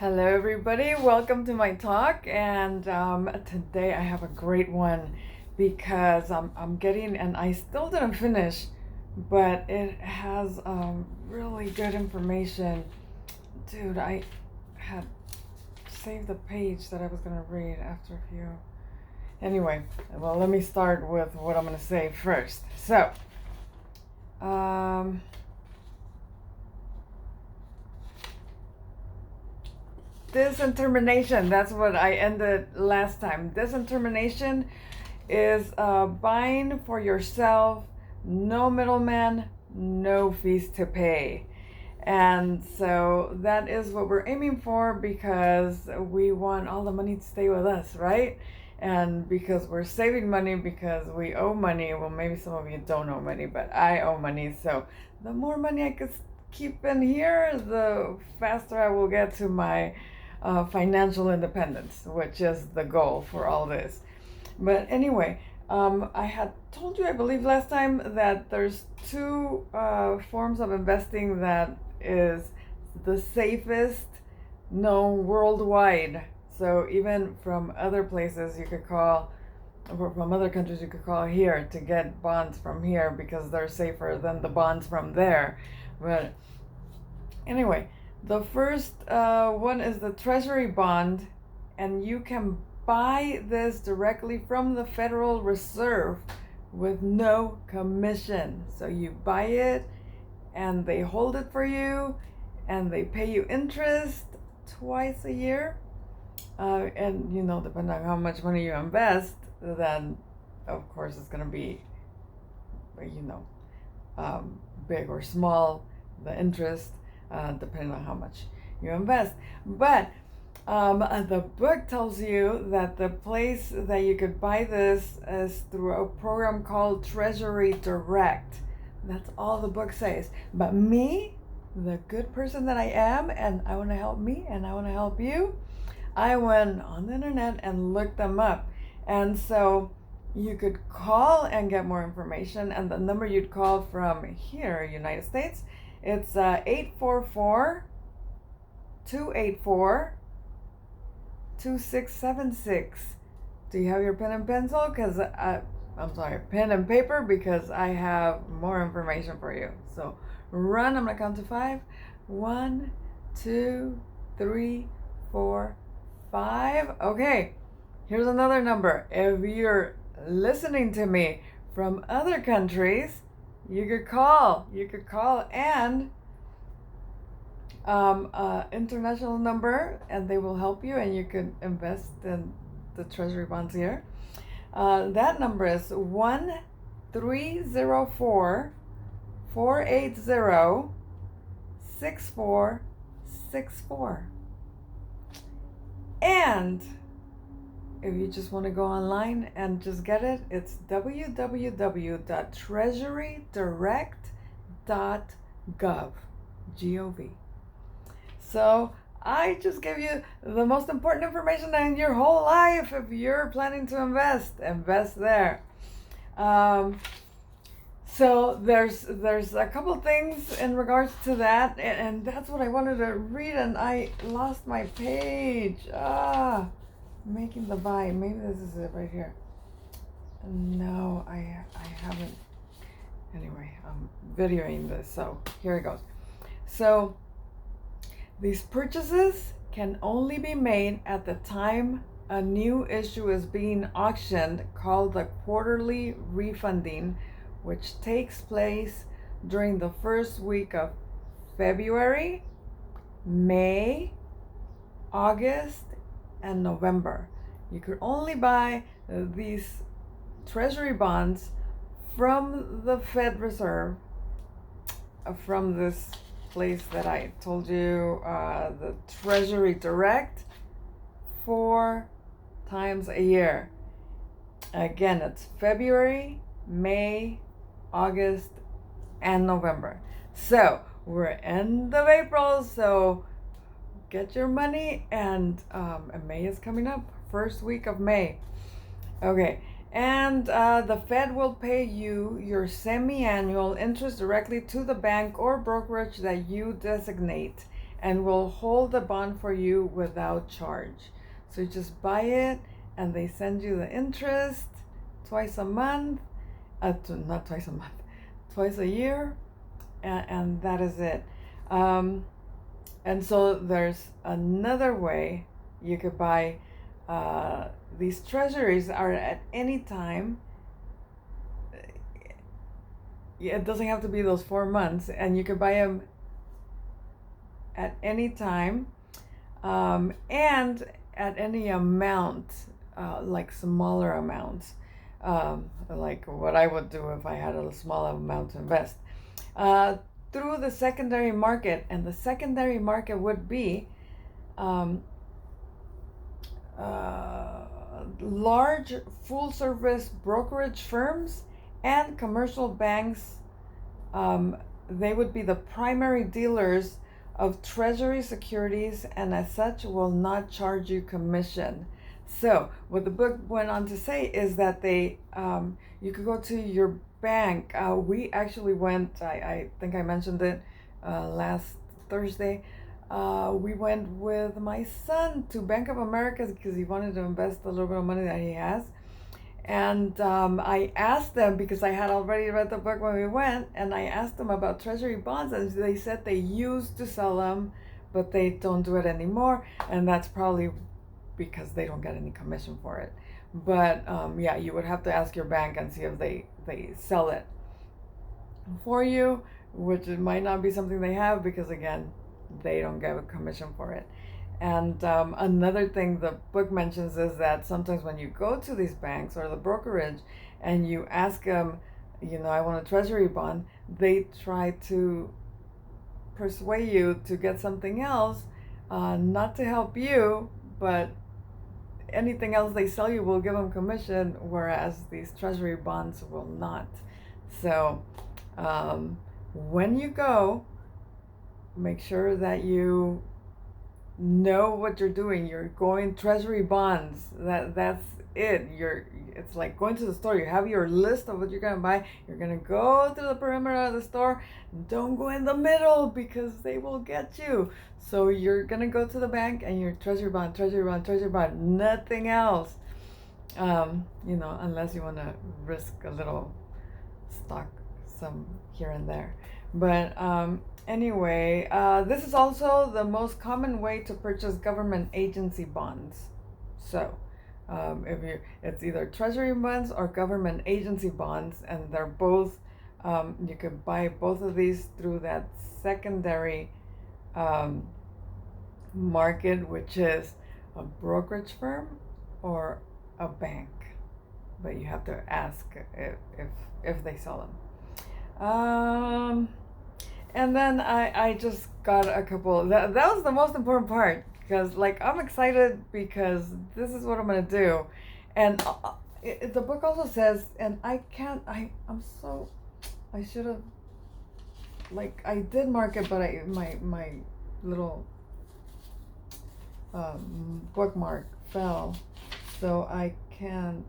Hello, everybody. Welcome to my talk. And today I have a great one because I'm getting, and I still didn't finish, but it has really good information. Dude, I had saved the page that I was going to read after a few. Anyway, well, let me start with what I'm going to say first. So, disintermination, that's what I ended last time. Disintermination is buying for yourself, no middleman, no fees to pay. And so that is what we're aiming for because we want all the money to stay with us, right? And because we're saving money because we owe money. Well, maybe some of you don't owe money, but I owe money. So the more money I could keep in here, the faster I will get to my financial independence, which is the goal for all this. But anyway, I had told you, I believe last time, that there's two forms of investing that is the safest known worldwide. So even from other places, you could call, or from other countries, you could call here to get bonds from here because they're safer than the bonds from there. But anyway, the first one is the Treasury bond, and you can buy this directly from the Federal Reserve with no commission. So you buy it and they hold it for you and they pay you interest twice a year. And depending on how much money you invest, then of course it's going to be, big or small, the interest, depending on how much you invest. But the book tells you that the place that you could buy this is through a program called Treasury Direct. That's all the book says. But me, the good person that I am, and I want to help me and I want to help you, I went on the internet and looked them up. And so you could call and get more information. And the number you'd call from here, United States, it's 844 284 2676. Do you have your pen and pencil? Because I'm sorry, pen and paper, because I have more information for you. So run. I'm gonna count to 5. 1, 2, 3, 4, 5. Okay, here's another number. If you're listening to me from other countries, you could call. And international number, and they will help you, and you can invest in the Treasury bonds here. That number is 1304 480 6464. And if you just want to go online and just get it, it's www.treasurydirect.gov. G-O-V. So I just gave you the most important information in your whole life. If you're planning to invest there. So there's a couple things in regards to that, and that's what I wanted to read, and I lost my page. Making the buy. Maybe this is it right here. No, I haven't. Anyway, I'm videoing this, so here it goes. So these purchases can only be made at the time a new issue is being auctioned, called the quarterly refunding, which takes place during the first week of February, May, August, and November. You could only buy these Treasury bonds from the Fed Reserve, from this place that I told you, the Treasury Direct, 4 times a year. Again, it's February, May, August, and November. So we're end of April, so get your money, and May is coming up, first week of May. Okay, and the Fed will pay you your semi-annual interest directly to the bank or brokerage that you designate, and will hold the bond for you without charge. So you just buy it and they send you the interest twice a month, not twice a month, twice a year, and that is it. And so there's another way you could buy these treasuries are at any time. It doesn't have to be those 4 months, and you could buy them at any time, and at any amount, like smaller amounts, like what I would do if I had a small amount to invest, through the secondary market. And the secondary market would be large full-service brokerage firms and commercial banks. They would be the primary dealers of Treasury securities, and as such will not charge you commission. So what the book went on to say is that you could go to your bank. We actually went, I think I mentioned it last Thursday. We went with my son to Bank of America because he wanted to invest a little bit of money that he has. And I asked them, because I had already read the book when we went, and I asked them about Treasury bonds, and they said they used to sell them, but they don't do it anymore, and that's probably because they don't get any commission for it. But yeah, you would have to ask your bank and see if they sell it for you, which it might not be something they have, because again, they don't get a commission for it. And another thing the book mentions is that sometimes when you go to these banks or the brokerage and you ask them, I want a treasury bond, they try to persuade you to get something else, not to help you, but anything else they sell you will give them commission, whereas these treasury bonds will not. So when you go, make sure that you know what you're doing. You're going treasury bonds. That's it. It's like going to the store. You have your list of what you're gonna buy. You're gonna go to the perimeter of the store. Don't go in the middle because they will get you. So you're gonna go to the bank and your treasury bond, treasury bond, treasury bond. Nothing else. Unless you want to risk a little stock, some here and there. But anyway, this is also the most common way to purchase government agency bonds. So it's either treasury bonds or government agency bonds, and they're both, you could buy both of these through that secondary market, which is a brokerage firm or a bank, but you have to ask if they sell them. And then I just got a couple. That was the most important part, because I'm excited because this is what I'm gonna do, and the book also says, and I should have, I did mark it, but my little bookmark fell, so I can't.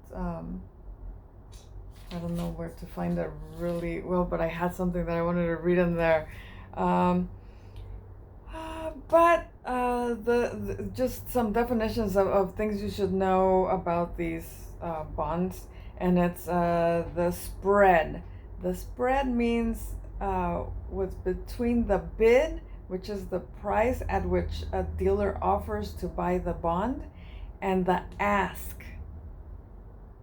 I don't know where to find it really well, but I had something that I wanted to read in there. But just some definitions of things you should know about these bonds, and it's the spread. The spread means what's between the bid, which is the price at which a dealer offers to buy the bond, and the ask,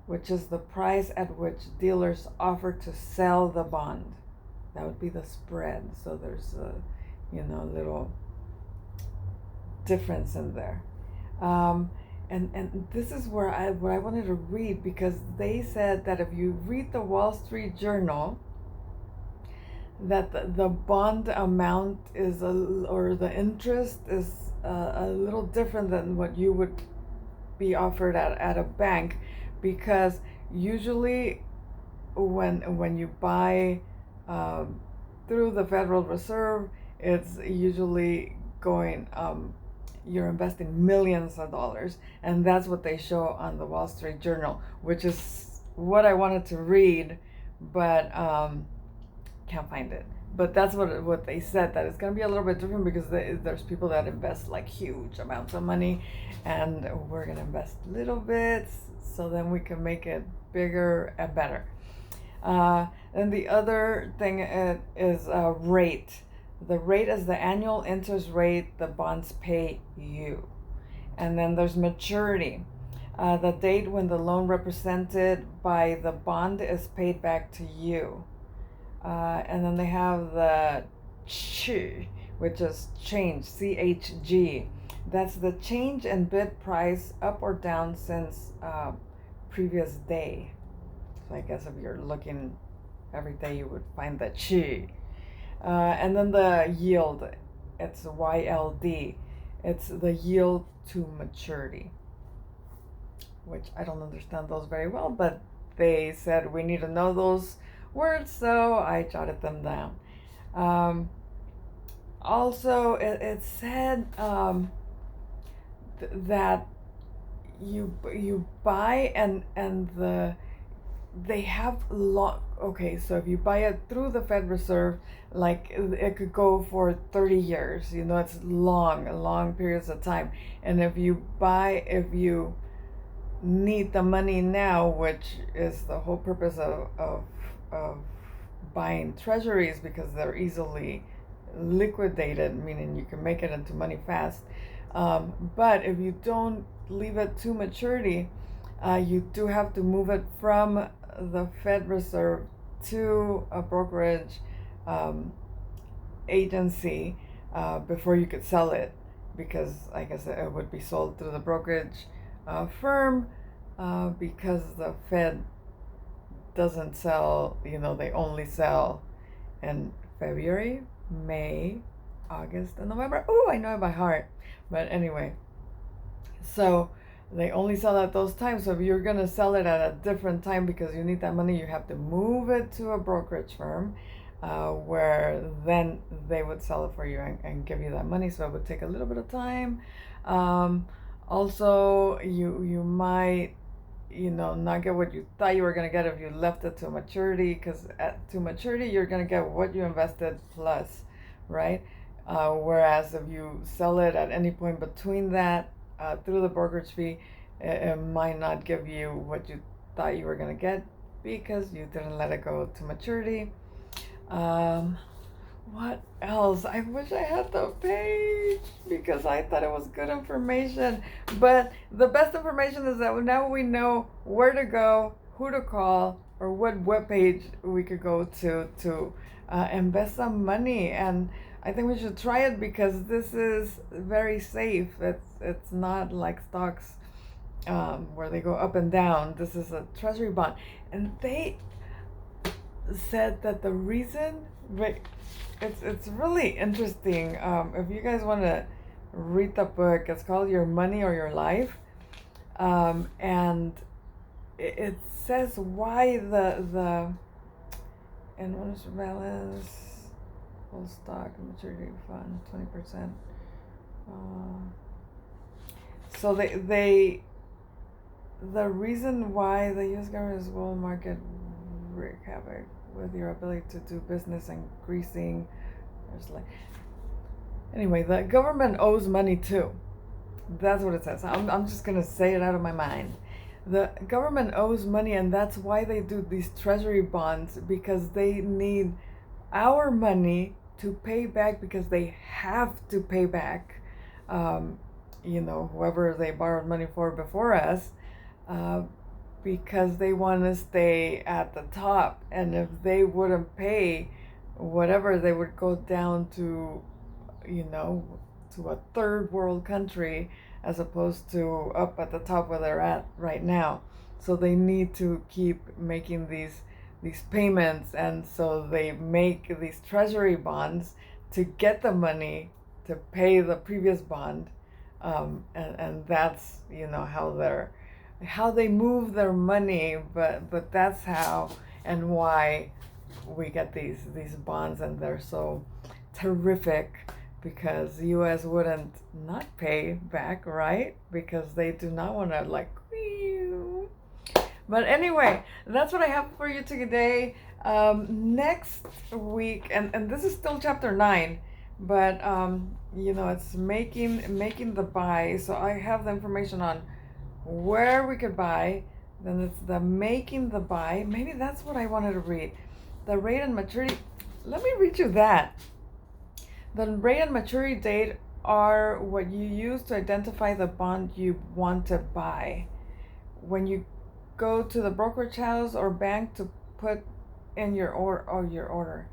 which is the price at which dealers offer to sell the bond. That would be the spread. So there's a little difference in there. And this is where what I wanted to read, because they said that if you read the Wall Street Journal, that the bond amount or the interest is a little different than what you would be offered at a bank, because usually when you buy through the Federal Reserve, it's usually going, you're investing millions of dollars, and that's what they show on the Wall Street Journal, which is what I wanted to read, but can't find it. but that's what they said, that it's going to be a little bit different because there's people that invest like huge amounts of money, and we're going to invest little bits so then we can make it bigger and better. And the other thing is rate. The rate is the annual interest rate the bonds pay you. And then there's maturity. The date when the loan represented by the bond is paid back to you. And then they have the CHG, which is change, CHG. That's the change in bid price up or down since previous day. So I guess if you're looking every day, you would find the CHG. And then the yield, it's YLD. It's the yield to maturity, which I don't understand those very well, but they said we need to know those words, so I jotted them down. Also, it said that you buy and they have long. Okay, so if you buy it through the Fed Reserve, like it could go for 30 years. It's long periods of time. And if you need the money now, which is the whole purpose of buying treasuries, because they're easily liquidated, meaning you can make it into money fast. But if you don't leave it to maturity, you do have to move it from the Fed Reserve to a brokerage agency before you could sell it, because I guess it would be sold through the brokerage firm, because the Fed doesn't sell, they only sell in February, May, August, and November. Oh, I know it by heart. But anyway, so they only sell at those times. So if you're going to sell it at a different time because you need that money, you have to move it to a brokerage firm where then they would sell it for you and give you that money. So it would take a little bit of time. Also, you might, not get what you thought you were going to get if you left it to maturity, because to maturity, you're going to get what you invested plus, right? Whereas if you sell it at any point between that, through the brokerage fee, it might not give you what you thought you were going to get because you didn't let it go to maturity. What else? I wish I had the page because I thought it was good information. But the best information is that now we know where to go, who to call, or what webpage we could go to invest some money. And I think we should try it because this is very safe. It's not like stocks where they go up and down. This is a treasury bond. And they said that the reason, it's really interesting. If you guys want to read the book, it's called Your Money or Your Life. And it says why the insurance balance, full stock, maturity fund, 20%. So the reason why the U.S. government's bull market wreak havoc with your ability to do business and greasing. Anyway, the government owes money too. That's what it says. I'm just gonna say it out of my mind. The government owes money, and that's why they do these treasury bonds, because they need our money to pay back, because they have to pay back whoever they borrowed money for before us, because they want to stay at the top. And if they wouldn't pay whatever, they would go down to to a third world country as opposed to up at the top where they're at right now. So they need to keep making these payments, and so they make these treasury bonds to get the money to pay the previous bond, and that's how they move their money, but that's how and why we get these bonds, and they're so terrific, because the U.S. wouldn't not pay back, right? Because they do not want to But anyway, that's what I have for you today. Next week, and this is still chapter 9, but it's making the buy. So I have the information on where we could buy. Then it's the making the buy. Maybe that's what I wanted to read. The rate and maturity. Let me read you that. The rate and maturity date are what you use to identify the bond you want to buy. When you go to the brokerage house or bank to put in your order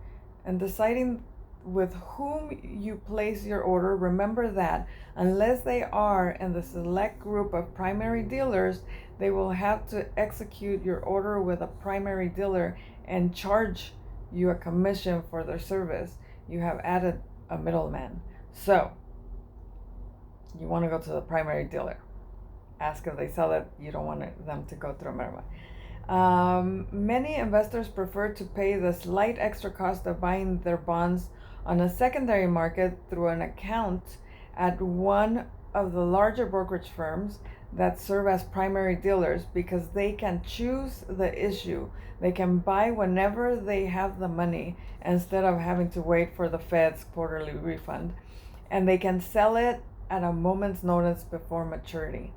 and deciding with whom you place your order, remember that unless they are in the select group of primary dealers, they will have to execute your order with a primary dealer and charge you a commission for their service. You have added a middleman. So you want to go to the primary dealer. Ask if they sell it. You don't want them to go through a middleman. Many investors prefer to pay the slight extra cost of buying their bonds on a secondary market through an account at one of the larger brokerage firms that serve as primary dealers because they can choose the issue. They can buy whenever they have the money instead of having to wait for the Fed's quarterly refund. And they can sell it at a moment's notice before maturity.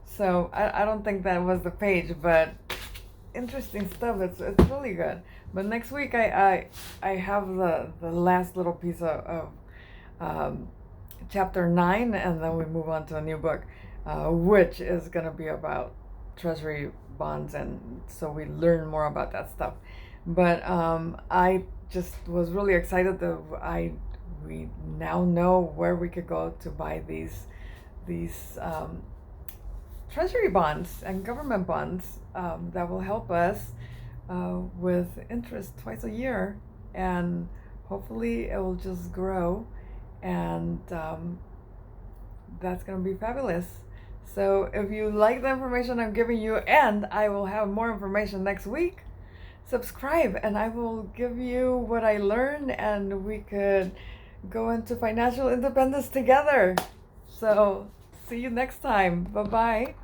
So I don't think that was the page, but interesting stuff. It's really good. But next week I have the last little piece of chapter 9, and then we move on to a new book, which is gonna be about Treasury bonds, and so we learn more about that stuff. But I just was really excited that we now know where we could go to buy these Treasury bonds and government bonds that will help us with interest twice a year, and hopefully it will just grow, and that's going to be fabulous. So if you like the information I'm giving you, and I will have more information next week, subscribe and I will give you what I learned, and we could go into financial independence together. So see you next time. Bye-bye.